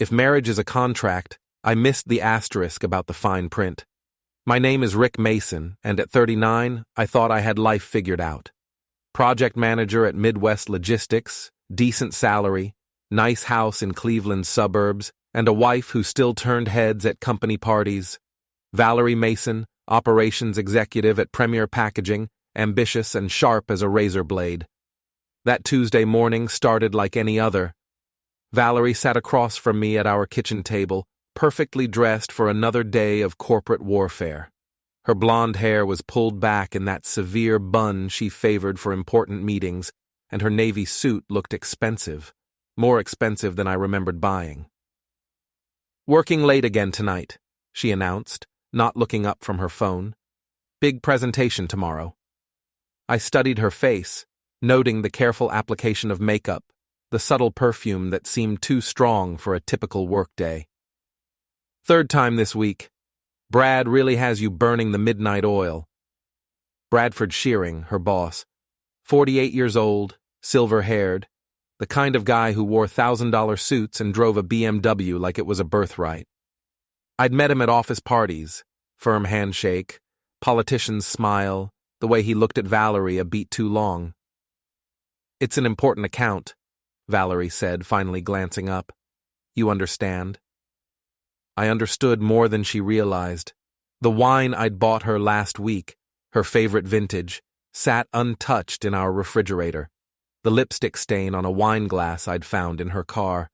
If marriage is a contract, I missed the asterisk about the fine print. My name is Rick Mason, and at 39, I thought I had life figured out. Project manager at Midwest Logistics, decent salary, nice house in Cleveland's suburbs, and a wife who still turned heads at company parties. Valerie Mason, operations executive at Premier Packaging, ambitious and sharp as a razor blade. That Tuesday morning started like any other. Valerie sat across from me at our kitchen table, perfectly dressed for another day of corporate warfare. Her blonde hair was pulled back in that severe bun she favored for important meetings, and her navy suit looked expensive, more expensive than I remembered buying. "Working late again tonight," she announced, not looking up from her phone. "Big presentation tomorrow." I studied her face, noting the careful application of makeup, the subtle perfume that seemed too strong for a typical workday. "Third time this week. Brad really has you burning the midnight oil." Brad Shearing, her boss, 48 years old, silver-haired, the kind of guy who wore $1,000 suits and drove a BMW like it was a birthright. I'd met him at office parties, firm handshake, politician's smile, the way he looked at Valerie a beat too long. "It's an important account," Valerie said, finally glancing up. "You understand?" I understood more than she realized. The wine I'd bought her last week, her favorite vintage, sat untouched in our refrigerator, the lipstick stain on a wine glass I'd found in her car.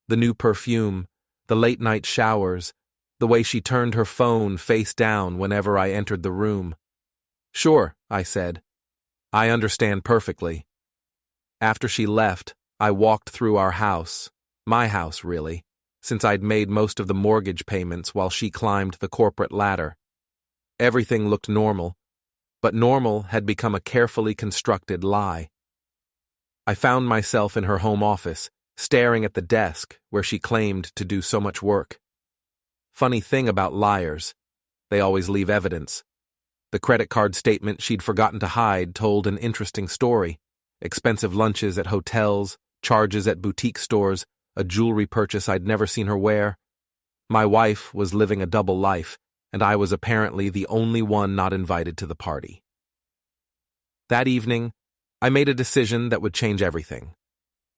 The new perfume, the late-night showers, the way she turned her phone face down whenever I entered the room. "Sure," I said. "I understand perfectly." After she left, I walked through our house, my house really, since I'd made most of the mortgage payments while she climbed the corporate ladder. Everything looked normal, but normal had become a carefully constructed lie. I found myself in her home office, staring at the desk where she claimed to do so much work. Funny thing about liars, they always leave evidence. The credit card statement she'd forgotten to hide told an interesting story. Expensive lunches at hotels, charges at boutique stores, a jewelry purchase I'd never seen her wear. My wife was living a double life, and I was apparently the only one not invited to the party. That evening, I made a decision that would change everything.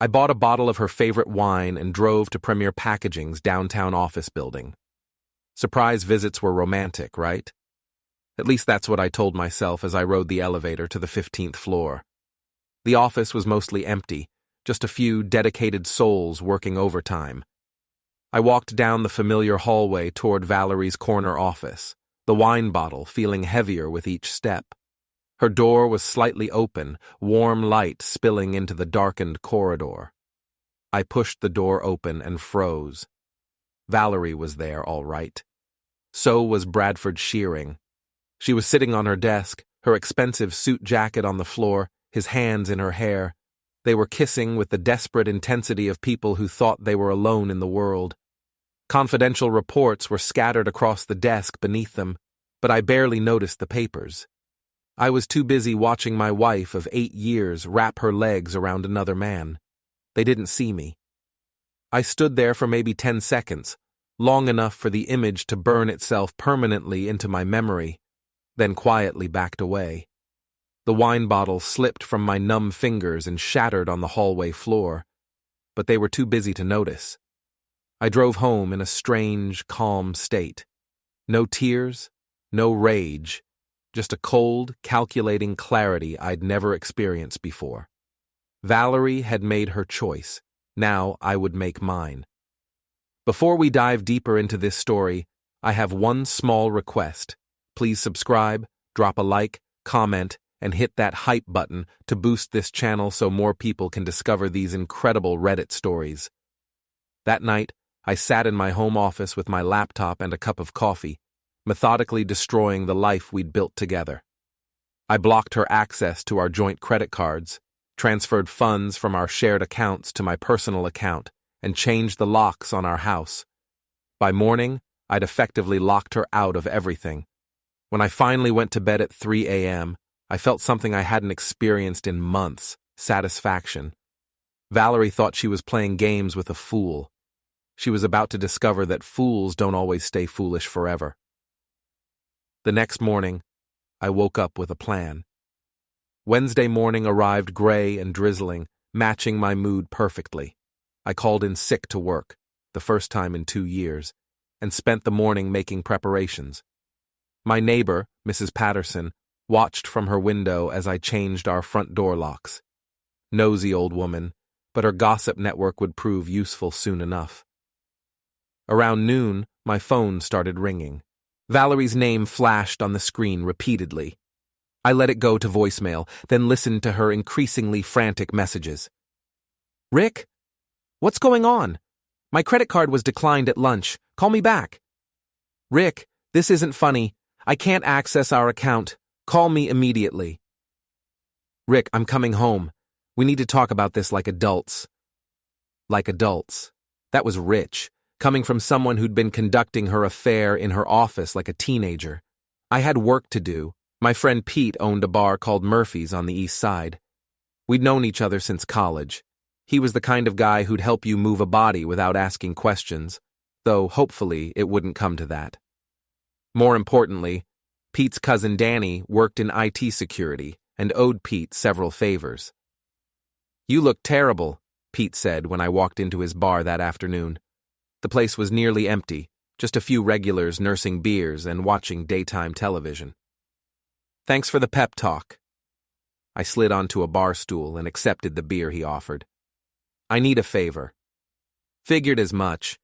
I bought a bottle of her favorite wine and drove to Premier Packaging's downtown office building. Surprise visits were romantic, right? At least that's what I told myself as I rode the elevator to the 15th floor. The office was mostly empty, just a few dedicated souls working overtime. I walked down the familiar hallway toward Valerie's corner office, the wine bottle feeling heavier with each step. Her door was slightly open, warm light spilling into the darkened corridor. I pushed the door open and froze. Valerie was there, all right. So was Brad Shearing. She was sitting on her desk, her expensive suit jacket on the floor, his hands in her hair. They were kissing with the desperate intensity of people who thought they were alone in the world. Confidential reports were scattered across the desk beneath them, but I barely noticed the papers. I was too busy watching my wife of 8 years wrap her legs around another man. They didn't see me. I stood there for maybe 10 seconds, long enough for the image to burn itself permanently into my memory, then quietly backed away. The wine bottle slipped from my numb fingers and shattered on the hallway floor, but they were too busy to notice. I drove home in a strange, calm state. No tears, no rage, just a cold, calculating clarity I'd never experienced before. Valerie had made her choice. Now I would make mine. Before we dive deeper into this story, I have one small request. Please subscribe, drop a like, comment, and hit that hype button to boost this channel so more people can discover these incredible Reddit stories. That night, I sat in my home office with my laptop and a cup of coffee, methodically destroying the life we'd built together. I blocked her access to our joint credit cards, transferred funds from our shared accounts to my personal account, and changed the locks on our house. By morning, I'd effectively locked her out of everything. When I finally went to bed at 3 a.m., I felt something I hadn't experienced in months: satisfaction. Valerie thought she was playing games with a fool. She was about to discover that fools don't always stay foolish forever. The next morning, I woke up with a plan. Wednesday morning arrived gray and drizzling, matching my mood perfectly. I called in sick to work, the first time in 2 years, and spent the morning making preparations. My neighbor, Mrs. Patterson, watched from her window as I changed our front door locks. Nosy old woman, but her gossip network would prove useful soon enough. Around noon, my phone started ringing. Valerie's name flashed on the screen repeatedly. I let it go to voicemail, then listened to her increasingly frantic messages. "Rick? What's going on? My credit card was declined at lunch. Call me back." "Rick, this isn't funny. I can't access our account. Call me immediately." "Rick, I'm coming home. We need to talk about this like adults." Like adults. That was rich, coming from someone who'd been conducting her affair in her office like a teenager. I had work to do. My friend Pete owned a bar called Murphy's on the east side. We'd known each other since college. He was the kind of guy who'd help you move a body without asking questions, though hopefully it wouldn't come to that. More importantly, Pete's cousin Danny worked in IT security and owed Pete several favors. "You look terrible," Pete said when I walked into his bar that afternoon. The place was nearly empty, just a few regulars nursing beers and watching daytime television. "Thanks for the pep talk." I slid onto a bar stool and accepted the beer he offered. "I need a favor." "Figured as much.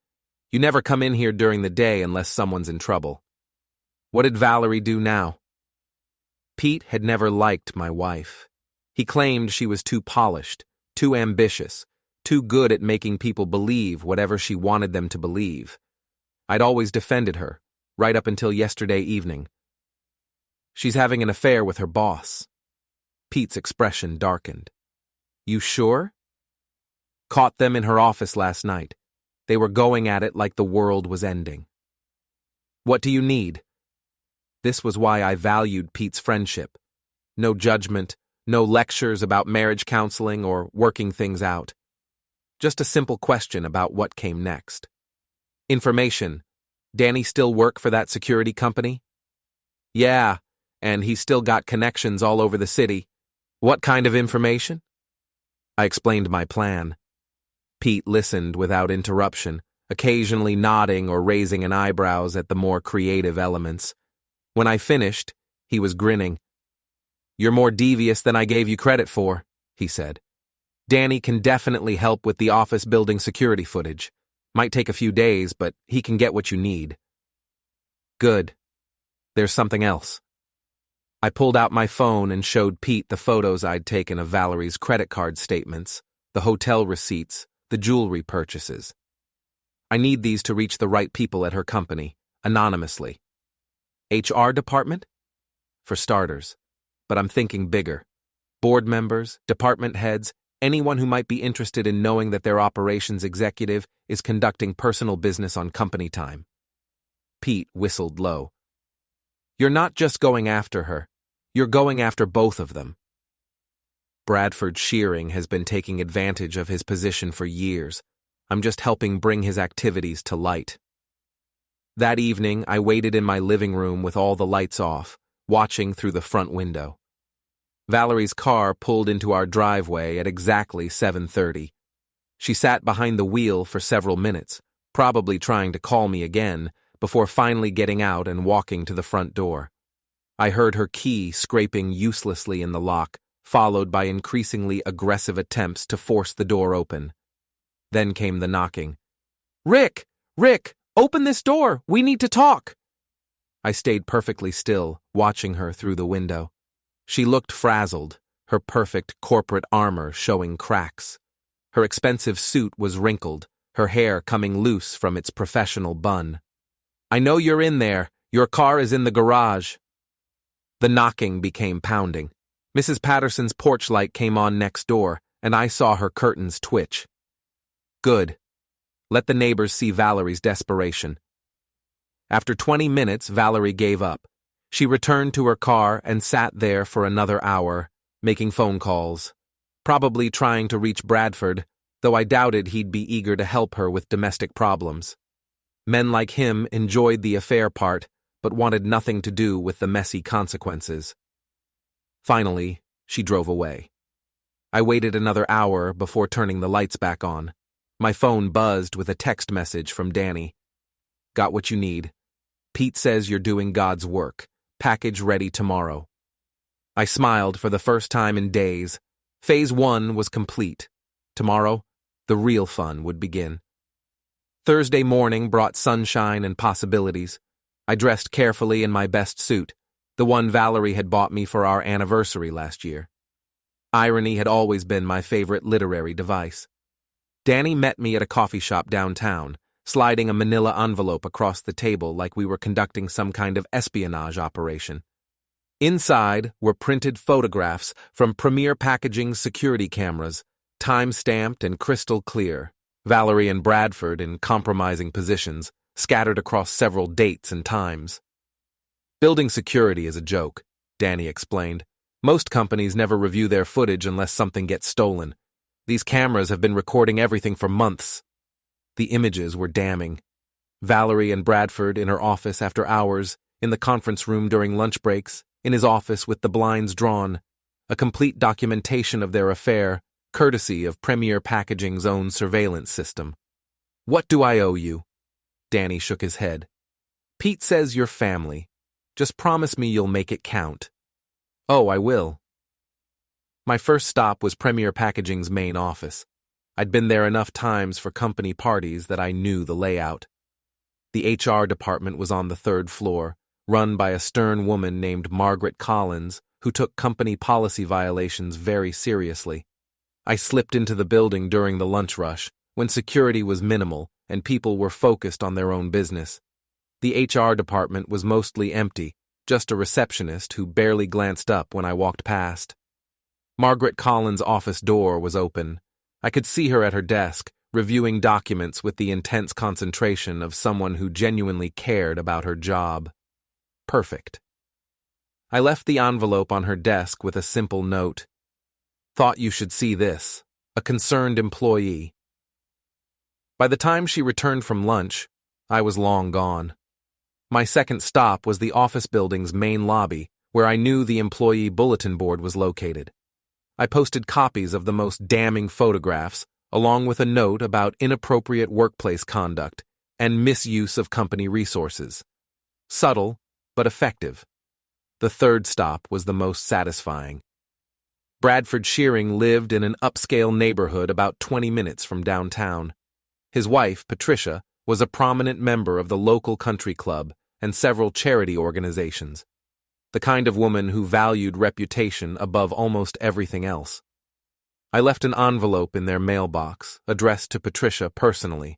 You never come in here during the day unless someone's in trouble." "What did Valerie do now?" Pete had never liked my wife. He claimed she was too polished, too ambitious, too good at making people believe whatever she wanted them to believe. I'd always defended her, right up until yesterday evening. "She's having an affair with her boss." Pete's expression darkened. "You sure?" "Caught them in her office last night. They were going at it like the world was ending." "What do you need?" This was why I valued Pete's friendship. No judgment, no lectures about marriage counseling or working things out. Just a simple question about what came next. "Information. Danny still work for that security company?" "Yeah, and he's still got connections all over the city." "What kind of information?" I explained my plan. Pete listened without interruption, occasionally nodding or raising an eyebrows at the more creative elements. When I finished, he was grinning. "You're more devious than I gave you credit for," he said. "Danny can definitely help with the office building security footage. Might take a few days, but he can get what you need." "Good. There's something else." I pulled out my phone and showed Pete the photos I'd taken of Valerie's credit card statements, the hotel receipts, the jewelry purchases. "I need these to reach the right people at her company, anonymously." "HR department?" "For starters. But I'm thinking bigger. Board members, department heads, anyone who might be interested in knowing that their operations executive is conducting personal business on company time." Pete whistled low. "You're not just going after her. You're going after both of them." Brad Shearing has been taking advantage of his position for years. I'm just helping bring his activities to light. That evening, I waited in my living room with all the lights off, watching through the front window. Valerie's car pulled into our driveway at exactly 7:30. She sat behind the wheel for several minutes, probably trying to call me again, before finally getting out and walking to the front door. I heard her key scraping uselessly in the lock, followed by increasingly aggressive attempts to force the door open. Then came the knocking. "Rick! Rick! Open this door! We need to talk!" I stayed perfectly still, watching her through the window. She looked frazzled, her perfect corporate armor showing cracks. Her expensive suit was wrinkled, her hair coming loose from its professional bun. "I know you're in there. Your car is in the garage." The knocking became pounding. Mrs. Patterson's porch light came on next door, and I saw her curtains twitch. Good. Let the neighbors see Valerie's desperation. After 20 minutes, Valerie gave up. She returned to her car and sat there for another hour, making phone calls, probably trying to reach Bradford, though I doubted he'd be eager to help her with domestic problems. Men like him enjoyed the affair part, but wanted nothing to do with the messy consequences. Finally, she drove away. I waited another hour before turning the lights back on. My phone buzzed with a text message from Danny. Got what you need. Pete says you're doing God's work. Package ready tomorrow. I smiled for the first time in days. Phase 1 was complete. Tomorrow, the real fun would begin. Thursday morning brought sunshine and possibilities. I dressed carefully in my best suit, the one Valerie had bought me for our anniversary last year. Irony had always been my favorite literary device. Danny met me at a coffee shop downtown, sliding a manila envelope across the table like we were conducting some kind of espionage operation. Inside were printed photographs from Premier Packaging's security cameras, time-stamped and crystal clear. Valerie and Bradford in compromising positions, scattered across several dates and times. Building security is a joke, Danny explained. Most companies never review their footage unless something gets stolen. These cameras have been recording everything for months. The images were damning. Valerie and Bradford in her office after hours, in the conference room during lunch breaks, in his office with the blinds drawn. A complete documentation of their affair, courtesy of Premier Packaging's own surveillance system. What do I owe you? Danny shook his head. Pete says you're family. Just promise me you'll make it count. Oh, I will. My first stop was Premier Packaging's main office. I'd been there enough times for company parties that I knew the layout. The HR department was on the 3rd floor, run by a stern woman named Margaret Collins, who took company policy violations very seriously. I slipped into the building during the lunch rush, when security was minimal and people were focused on their own business. The HR department was mostly empty, just a receptionist who barely glanced up when I walked past. Margaret Collins' office door was open. I could see her at her desk, reviewing documents with the intense concentration of someone who genuinely cared about her job. Perfect. I left the envelope on her desk with a simple note. Thought you should see this. A concerned employee. By the time she returned from lunch, I was long gone. My second stop was the office building's main lobby, where I knew the employee bulletin board was located. I posted copies of the most damning photographs, along with a note about inappropriate workplace conduct and misuse of company resources. Subtle, but effective. The third stop was the most satisfying. Brad Shearing lived in an upscale neighborhood about 20 minutes from downtown. His wife, Patricia, was a prominent member of the local country club and several charity organizations, the kind of woman who valued reputation above almost everything else. I left an envelope in their mailbox, addressed to Patricia personally.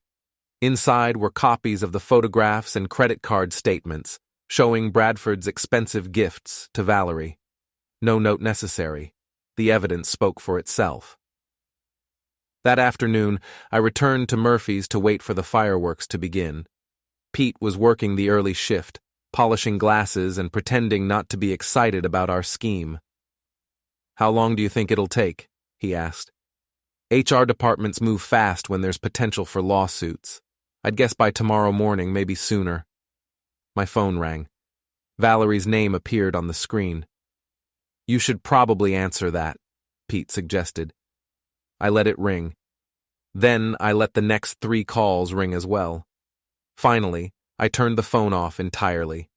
Inside were copies of the photographs and credit card statements, showing Bradford's expensive gifts to Valerie. No note necessary. The evidence spoke for itself. That afternoon, I returned to Murphy's to wait for the fireworks to begin. Pete was working the early shift, polishing glasses and pretending not to be excited about our scheme. How long do you think it'll take? He asked. HR departments move fast when there's potential for lawsuits. I'd guess by tomorrow morning, maybe sooner. My phone rang. Valerie's name appeared on the screen. You should probably answer that, Pete suggested. I let it ring. Then I let the next 3 calls ring as well. Finally, I turned the phone off entirely.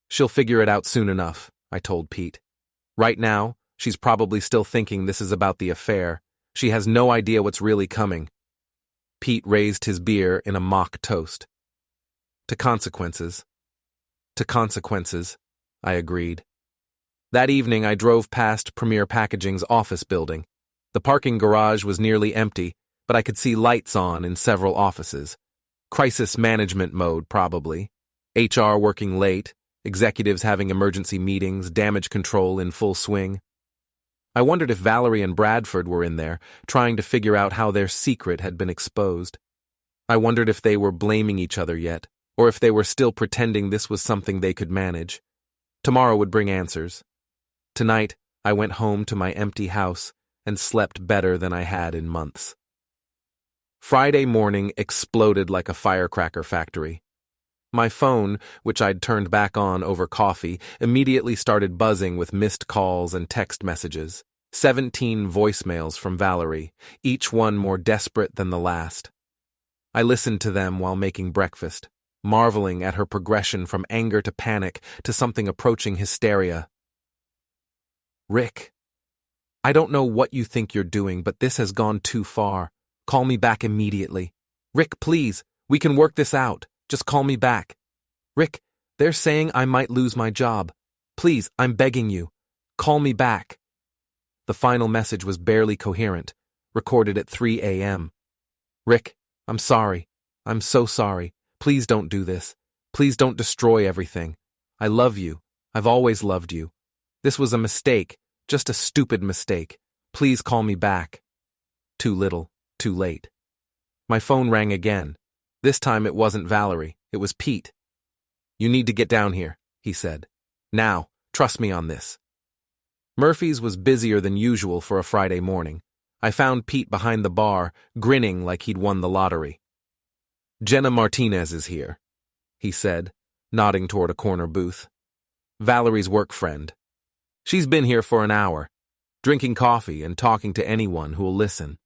She'll figure it out soon enough, I told Pete. Right now, she's probably still thinking this is about the affair. She has no idea what's really coming. Pete raised his beer in a mock toast. To consequences. To consequences, I agreed. That evening I drove past Premier Packaging's office building. The parking garage was nearly empty, but I could see lights on in several offices. Crisis management mode, probably. HR working late, executives having emergency meetings, damage control in full swing. I wondered if Valerie and Bradford were in there, trying to figure out how their secret had been exposed. I wondered if they were blaming each other yet, or if they were still pretending this was something they could manage. Tomorrow would bring answers. Tonight, I went home to my empty house and slept better than I had in months. Friday morning exploded like a firecracker factory. My phone, which I'd turned back on over coffee, immediately started buzzing with missed calls and text messages. 17 voicemails from Valerie, each one more desperate than the last. I listened to them while making breakfast, marveling at her progression from anger to panic to something approaching hysteria. "Rick, I don't know what you think you're doing, but this has gone too far. Call me back immediately. Rick, please, we can work this out. Just call me back. Rick, they're saying I might lose my job. Please, I'm begging you. Call me back." The final message was barely coherent, recorded at 3 a.m. "Rick, I'm sorry. I'm so sorry. Please don't do this. Please don't destroy everything. I love you. I've always loved you. This was a mistake, just a stupid mistake. Please call me back." Too little, too late. My phone rang again. This time it wasn't Valerie, it was Pete. "You need to get down here," he said. "Now, trust me on this." Murphy's was busier than usual for a Friday morning. I found Pete behind the bar, grinning like he'd won the lottery. "Jenna Martinez is here," he said, nodding toward a corner booth. "Valerie's work friend. She's been here for an hour, drinking coffee and talking to anyone who'll listen."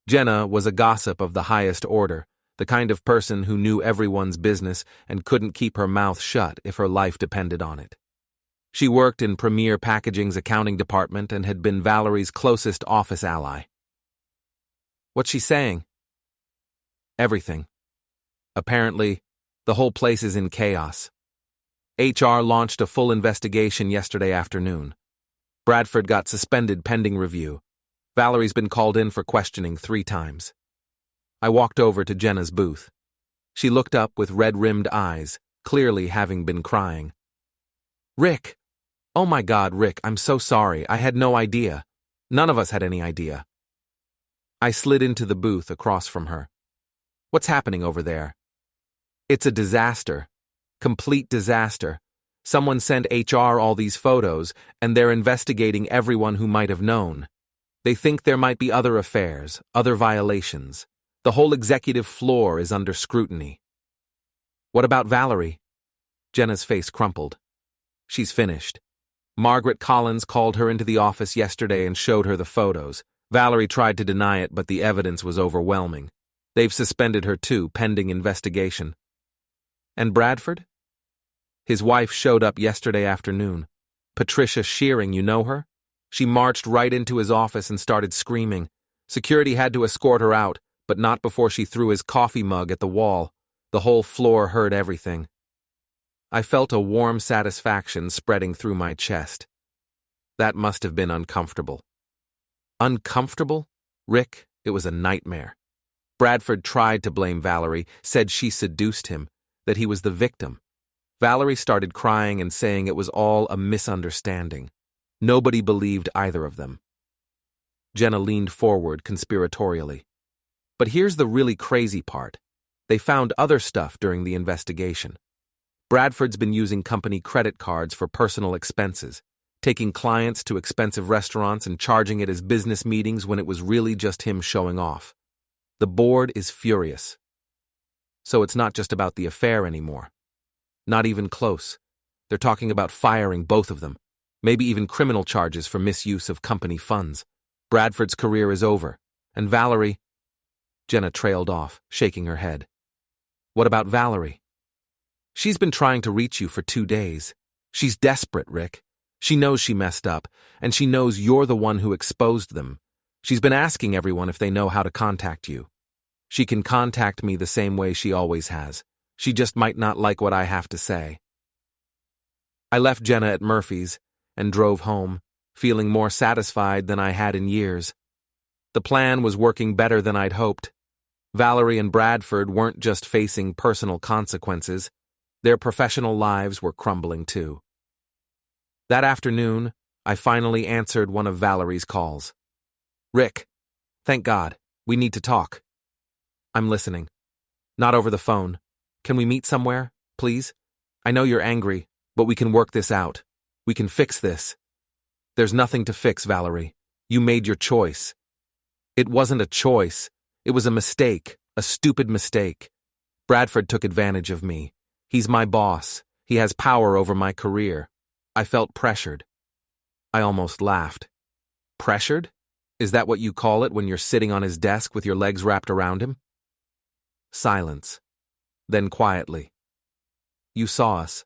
Jenna was a gossip of the highest order, the kind of person who knew everyone's business and couldn't keep her mouth shut if her life depended on it. She worked in Premier Packaging's accounting department and had been Valerie's closest office ally. "What's she saying?" "Everything. Apparently, the whole place is in chaos. HR launched a full investigation yesterday afternoon. Bradford got suspended pending review. Valerie's been called in for questioning 3 times. I walked over to Jenna's booth. She looked up with red-rimmed eyes, clearly having been crying. "Rick! Oh my God, Rick, I'm so sorry. I had no idea. None of us had any idea." I slid into the booth across from her. "What's happening over there?" "It's a disaster. Complete disaster. Someone sent HR all these photos, and they're investigating everyone who might have known. They think there might be other affairs, other violations. The whole executive floor is under scrutiny." "What about Valerie?" Jenna's face crumpled. "She's finished. Margaret Collins called her into the office yesterday and showed her the photos. Valerie tried to deny it, but the evidence was overwhelming. They've suspended her too, pending investigation." "And Bradford?" "His wife showed up yesterday afternoon. Patricia Shearing, you know her? She marched right into his office and started screaming. Security had to escort her out, but not before she threw his coffee mug at the wall. The whole floor heard everything." I felt a warm satisfaction spreading through my chest. That must have been uncomfortable. Uncomfortable? Rick, it was a nightmare. Bradford tried to blame Valerie, said she seduced him, that he was the victim. Valerie started crying and saying it was all a misunderstanding. Nobody believed either of them. Jenna leaned forward conspiratorially. "But here's the really crazy part. They found other stuff during the investigation. Bradford's been using company credit cards for personal expenses, taking clients to expensive restaurants and charging it as business meetings when it was really just him showing off. The board is furious. So it's not just about the affair anymore. Not even close. They're talking about firing both of them, maybe even criminal charges for misuse of company funds. Bradford's career is over, and Valerie—" Jenna trailed off, shaking her head. "What about Valerie?" "She's been trying to reach you for 2 days. She's desperate, Rick. She knows she messed up, and she knows you're the one who exposed them. She's been asking everyone if they know how to contact you. She can contact me the same way she always has. She just might not like what I have to say." I left Jenna at Murphy's and drove home, feeling more satisfied than I had in years. The plan was working better than I'd hoped. Valerie and Bradford weren't just facing personal consequences. Their professional lives were crumbling too. That afternoon, I finally answered one of Valerie's calls. "Rick, thank God, we need to talk." "I'm listening. Not over the phone. Can we meet somewhere, please? I know you're angry, but we can work this out. We can fix this." "There's nothing to fix, Valerie. You made your choice." "It wasn't a choice. It was a mistake, a stupid mistake. Bradford took advantage of me. He's my boss. He has power over my career. I felt pressured. I almost laughed. Pressured? Is that what you call it when you're sitting on his desk with your legs wrapped around him? Silence. Then quietly. You saw us.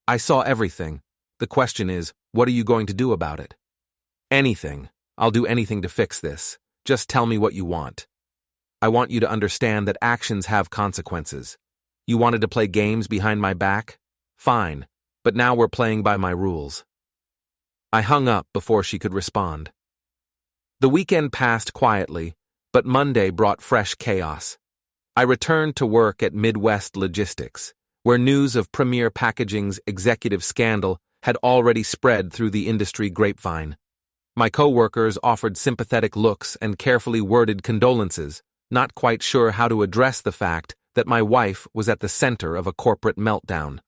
I saw everything. The question is, what are you going to do about it? Anything. I'll do anything to fix this. Just tell me what you want. I want you to understand that actions have consequences. You wanted to play games behind my back? Fine, but now we're playing by my rules. I hung up before she could respond. The weekend passed quietly, but Monday brought fresh chaos. I returned to work at Midwest Logistics, where news of Premier Packaging's executive scandal had already spread through the industry grapevine. My coworkers offered sympathetic looks and carefully worded condolences, not quite sure how to address the fact that my wife was at the center of a corporate meltdown.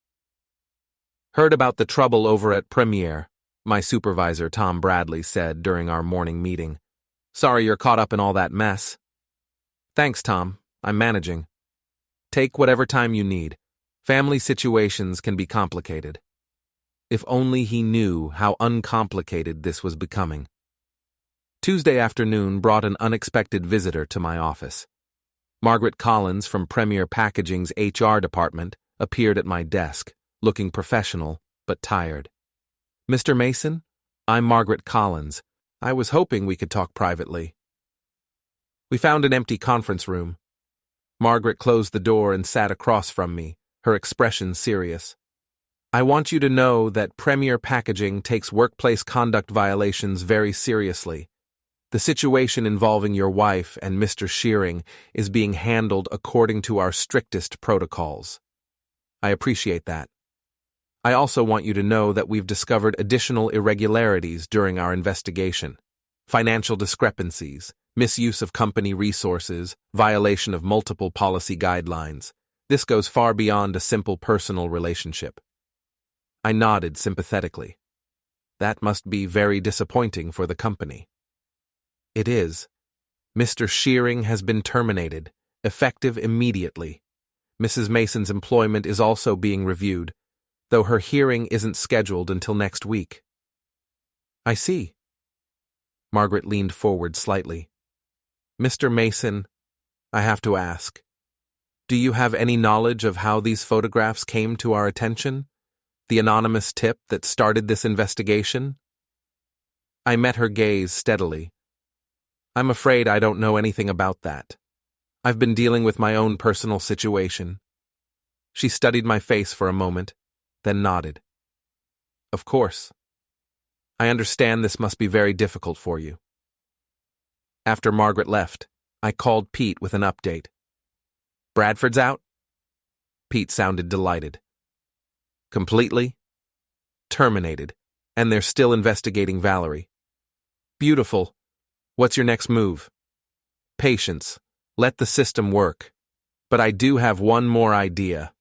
Heard about the trouble over at Premier, my supervisor Tom Bradley said during our morning meeting. Sorry you're caught up in all that mess. Thanks, Tom. I'm managing. Take whatever time you need. Family situations can be complicated. If only he knew how uncomplicated this was becoming. Tuesday afternoon brought an unexpected visitor to my office. Margaret Collins from Premier Packaging's HR department appeared at my desk, looking professional but tired. Mr. Mason, I'm Margaret Collins. I was hoping we could talk privately. We found an empty conference room. Margaret closed the door and sat across from me, her expression serious. I want you to know that Premier Packaging takes workplace conduct violations very seriously. The situation involving your wife and Mr. Shearing is being handled according to our strictest protocols. I appreciate that. I also want you to know that we've discovered additional irregularities during our investigation. Financial discrepancies, misuse of company resources, violation of multiple policy guidelines. This goes far beyond a simple personal relationship. I nodded sympathetically. That must be very disappointing for the company. It is. Mr. Shearing has been terminated, effective immediately. Mrs. Mason's employment is also being reviewed, though her hearing isn't scheduled until next week. I see. Margaret leaned forward slightly. Mr. Mason, I have to ask, do you have any knowledge of how these photographs came to our attention? The anonymous tip that started this investigation? I met her gaze steadily. I'm afraid I don't know anything about that. I've been dealing with my own personal situation. She studied my face for a moment, then nodded. Of course. I understand this must be very difficult for you. After Margaret left, I called Pete with an update. Bradford's out? Pete sounded delighted. Completely? Terminated, and they're still investigating Valerie. Beautiful. What's your next move? Patience. Let the system work. But I do have one more idea.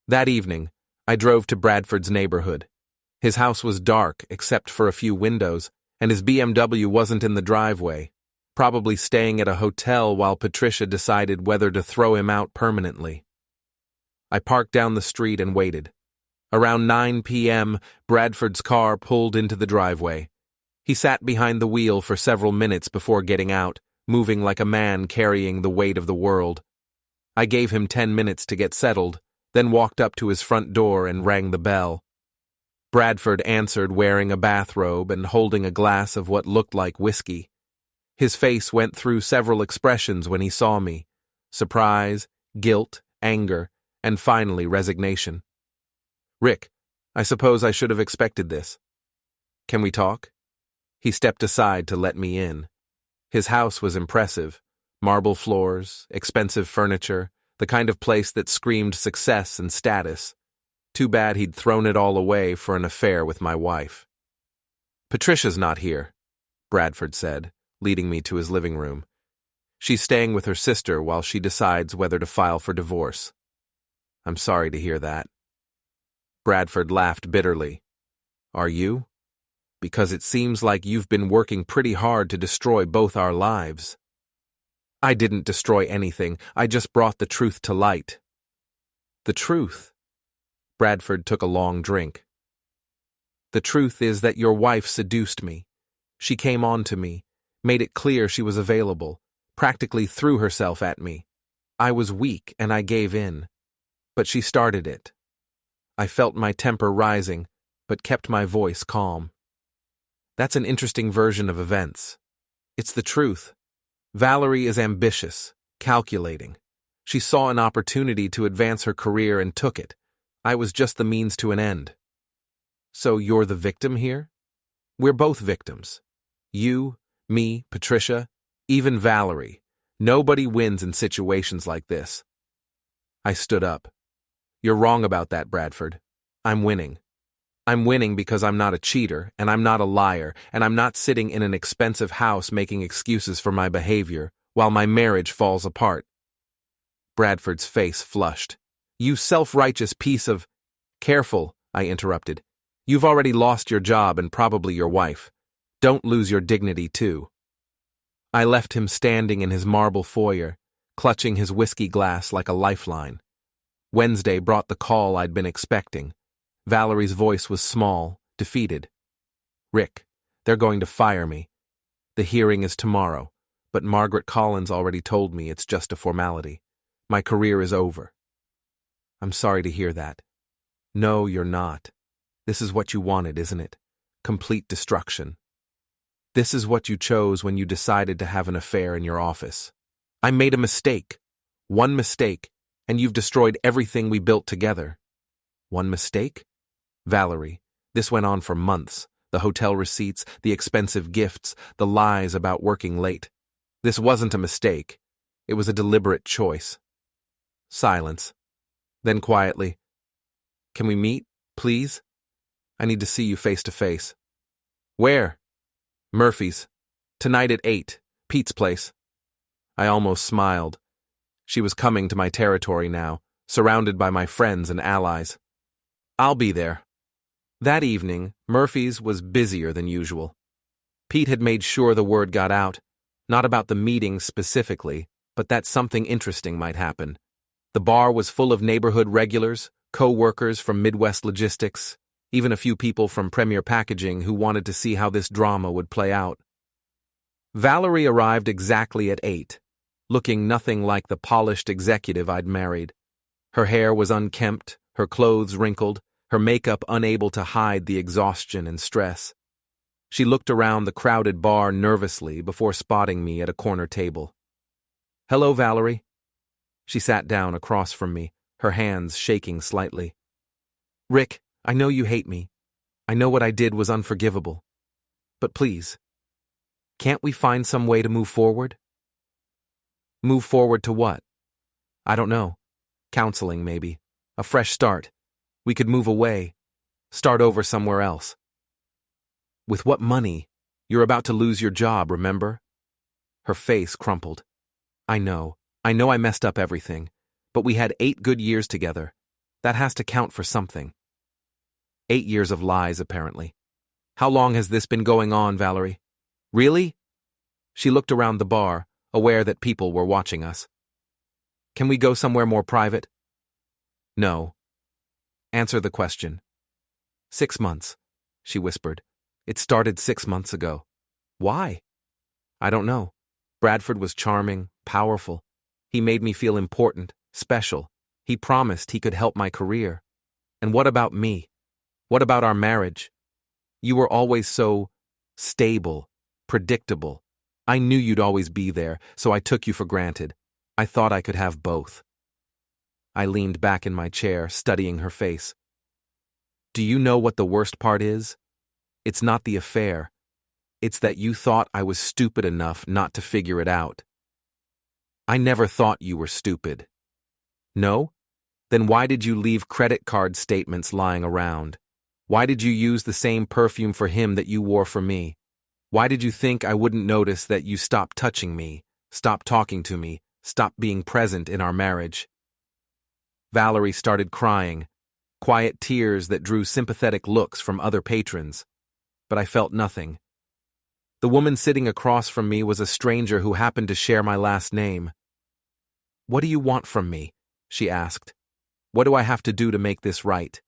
That evening, I drove to Bradford's neighborhood. His house was dark except for a few windows, and his BMW wasn't in the driveway, probably staying at a hotel while Patricia decided whether to throw him out permanently. I parked down the street and waited. Around 9 p.m., Bradford's car pulled into the driveway. He sat behind the wheel for several minutes before getting out, moving like a man carrying the weight of the world. I gave him 10 minutes to get settled, then walked up to his front door and rang the bell. Bradford answered wearing a bathrobe and holding a glass of what looked like whiskey. His face went through several expressions when he saw me: surprise, guilt, anger, and finally resignation. Rick, I suppose I should have expected this. Can we talk? He stepped aside to let me in. His house was impressive. Marble floors, expensive furniture, the kind of place that screamed success and status. Too bad he'd thrown it all away for an affair with my wife. Patricia's not here, Bradford said, leading me to his living room. She's staying with her sister while she decides whether to file for divorce. I'm sorry to hear that. Bradford laughed bitterly. Are you? Because it seems like you've been working pretty hard to destroy both our lives. I didn't destroy anything. I just brought the truth to light. The truth? Bradford took a long drink. The truth is that your wife seduced me. She came on to me, made it clear she was available, practically threw herself at me. I was weak and I gave in. But she started it. I felt my temper rising, but kept my voice calm. That's an interesting version of events. It's the truth. Valerie is ambitious, calculating. She saw an opportunity to advance her career and took it. I was just the means to an end. So you're the victim here? We're both victims. You, me, Patricia, even Valerie. Nobody wins in situations like this. I stood up. You're wrong about that, Bradford. I'm winning. I'm winning because I'm not a cheater, and I'm not a liar, and I'm not sitting in an expensive house making excuses for my behavior while my marriage falls apart. Bradford's face flushed. You self-righteous piece of— Careful, I interrupted. You've already lost your job and probably your wife. Don't lose your dignity, too. I left him standing in his marble foyer, clutching his whiskey glass like a lifeline. Wednesday brought the call I'd been expecting. Valerie's voice was small, defeated. Rick, they're going to fire me. The hearing is tomorrow, but Margaret Collins already told me it's just a formality. My career is over. I'm sorry to hear that. No, you're not. This is what you wanted, isn't it? Complete destruction. This is what you chose when you decided to have an affair in your office. I made a mistake. One mistake, and you've destroyed everything we built together. One mistake? Valerie, this went on for months. The hotel receipts, the expensive gifts, the lies about working late. This wasn't a mistake. It was a deliberate choice. Silence. Then quietly, can we meet, please? I need to see you face to face. Where? Murphy's. Tonight at 8, Pete's place. I almost smiled. She was coming to my territory now, surrounded by my friends and allies. I'll be there. That evening, Murphy's was busier than usual. Pete had made sure the word got out, not about the meeting specifically, but that something interesting might happen. The bar was full of neighborhood regulars, co-workers from Midwest Logistics, even a few people from Premier Packaging who wanted to see how this drama would play out. Valerie arrived exactly at 8, looking nothing like the polished executive I'd married. Her hair was unkempt, her clothes wrinkled, her makeup unable to hide the exhaustion and stress. She looked around the crowded bar nervously before spotting me at a corner table. Hello, Valerie. She sat down across from me, her hands shaking slightly. Rick, I know you hate me. I know what I did was unforgivable. But please, can't we find some way to move forward? Move forward to what? I don't know. Counseling, maybe. A fresh start. We could move away. Start over somewhere else. With what money? You're about to lose your job, remember? Her face crumpled. I know I messed up everything. But we had 8 good years together. That has to count for something. 8 years of lies, apparently. How long has this been going on, Valerie? Really? She looked around the bar, aware that people were watching us. Can we go somewhere more private? No. Answer the question. 6 months, she whispered. It started 6 months ago. Why? I don't know. Bradford was charming, powerful. He made me feel important, special. He promised he could help my career. And what about me? What about our marriage? You were always so stable, predictable. I knew you'd always be there, so I took you for granted. I thought I could have both. I leaned back in my chair, studying her face. Do you know what the worst part is? It's not the affair. It's that you thought I was stupid enough not to figure it out. I never thought you were stupid. No? Then why did you leave credit card statements lying around? Why did you use the same perfume for him that you wore for me? Why did you think I wouldn't notice that you stopped touching me, stopped talking to me, stopped being present in our marriage? Valerie started crying, quiet tears that drew sympathetic looks from other patrons. But I felt nothing. The woman sitting across from me was a stranger who happened to share my last name. "What do you want from me?" she asked. "What do I have to do to make this right?"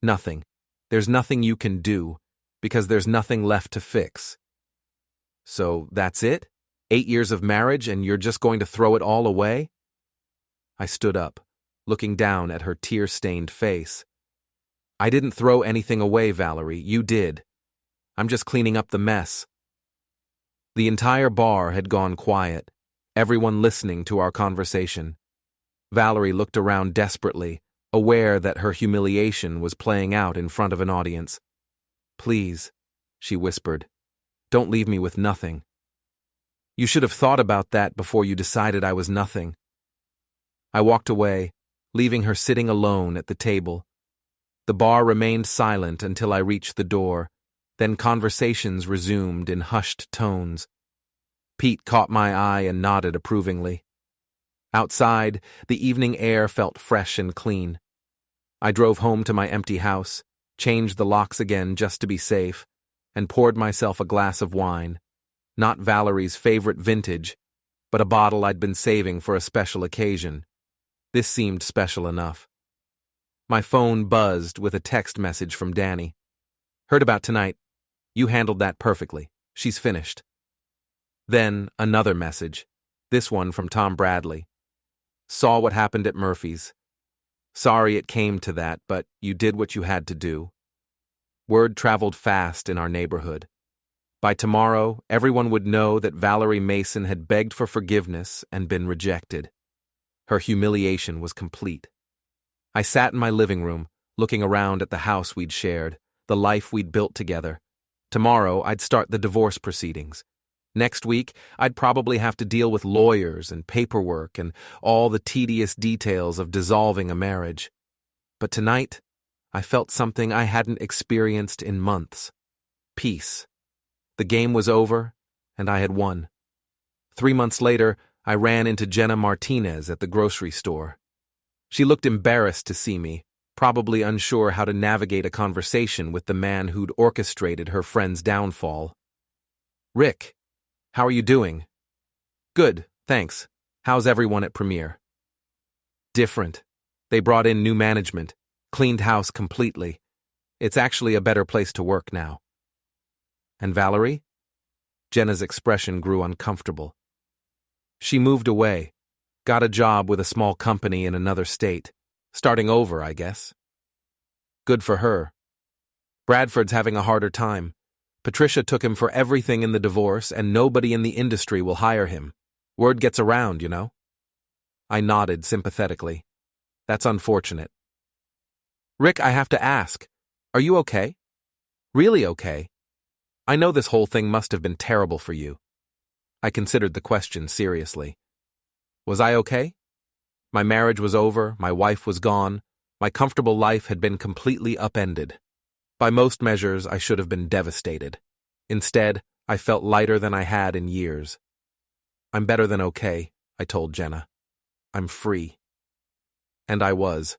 "Nothing. There's nothing you can do, because there's nothing left to fix." "So that's it? 8 years of marriage and you're just going to throw it all away?" I stood up, looking down at her tear-stained face. "I didn't throw anything away, Valerie. You did. I'm just cleaning up the mess." The entire bar had gone quiet, everyone listening to our conversation. Valerie looked around desperately, aware that her humiliation was playing out in front of an audience. "Please," she whispered, "don't leave me with nothing. You should have thought about that before you decided I was nothing." I walked away, leaving her sitting alone at the table. The bar remained silent until I reached the door, then conversations resumed in hushed tones. Pete caught my eye and nodded approvingly. Outside, the evening air felt fresh and clean. I drove home to my empty house, changed the locks again just to be safe, and poured myself a glass of wine. Not Valerie's favorite vintage, but a bottle I'd been saving for a special occasion. This seemed special enough. My phone buzzed with a text message from Danny. "Heard about tonight. You handled that perfectly. She's finished." Then another message, this one from Tom Bradley. "Saw what happened at Murphy's. Sorry it came to that, but you did what you had to do." Word traveled fast in our neighborhood. By tomorrow, everyone would know that Valerie Mason had begged for forgiveness and been rejected. Her humiliation was complete. I sat in my living room, looking around at the house we'd shared, the life we'd built together. Tomorrow, I'd start the divorce proceedings. Next week, I'd probably have to deal with lawyers and paperwork and all the tedious details of dissolving a marriage. But tonight, I felt something I hadn't experienced in months. Peace. The game was over, and I had won. 3 months later, I ran into Jenna Martinez at the grocery store. She looked embarrassed to see me, probably unsure how to navigate a conversation with the man who'd orchestrated her friend's downfall. "Rick, how are you doing?" "Good, thanks. How's everyone at Premier?" "Different. They brought in new management, cleaned house completely. It's actually a better place to work now." "And Valerie?" Jenna's expression grew uncomfortable. "She moved away, got a job with a small company in another state. Starting over, I guess." "Good for her. Bradford's having a harder time. Patricia took him for everything in the divorce, and nobody in the industry will hire him. Word gets around, you know." I nodded sympathetically. "That's unfortunate." "Rick, I have to ask, are you okay? Really okay? I know this whole thing must have been terrible for you." I considered the question seriously. Was I okay? My marriage was over, my wife was gone, my comfortable life had been completely upended. By most measures, I should have been devastated. Instead, I felt lighter than I had in years. "I'm better than okay," I told Jenna. "I'm free." And I was.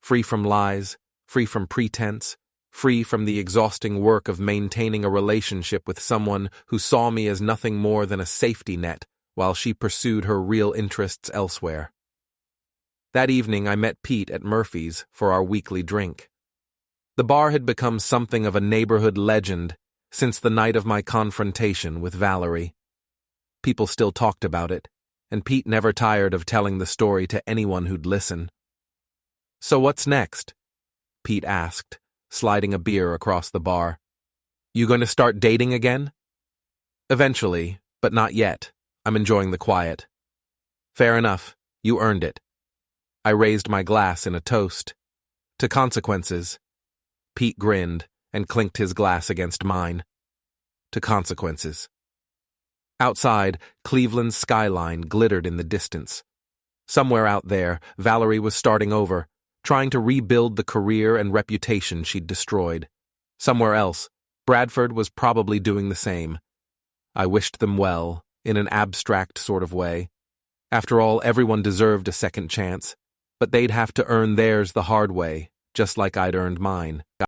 Free from lies, free from pretense, free from the exhausting work of maintaining a relationship with someone who saw me as nothing more than a safety net while she pursued her real interests elsewhere. That evening I met Pete at Murphy's for our weekly drink. The bar had become something of a neighborhood legend since the night of my confrontation with Valerie. People still talked about it, and Pete never tired of telling the story to anyone who'd listen. "So what's next?" Pete asked, sliding a beer across the bar. "You going to start dating again?" "Eventually, but not yet. I'm enjoying the quiet." "Fair enough. You earned it." I raised my glass in a toast. "To consequences." Pete grinned and clinked his glass against mine. "To consequences." Outside, Cleveland's skyline glittered in the distance. Somewhere out there, Valerie was starting over, trying to rebuild the career and reputation she'd destroyed. Somewhere else, Bradford was probably doing the same. I wished them well, in an abstract sort of way. After all, everyone deserved a second chance, but they'd have to earn theirs the hard way, just like I'd earned mine.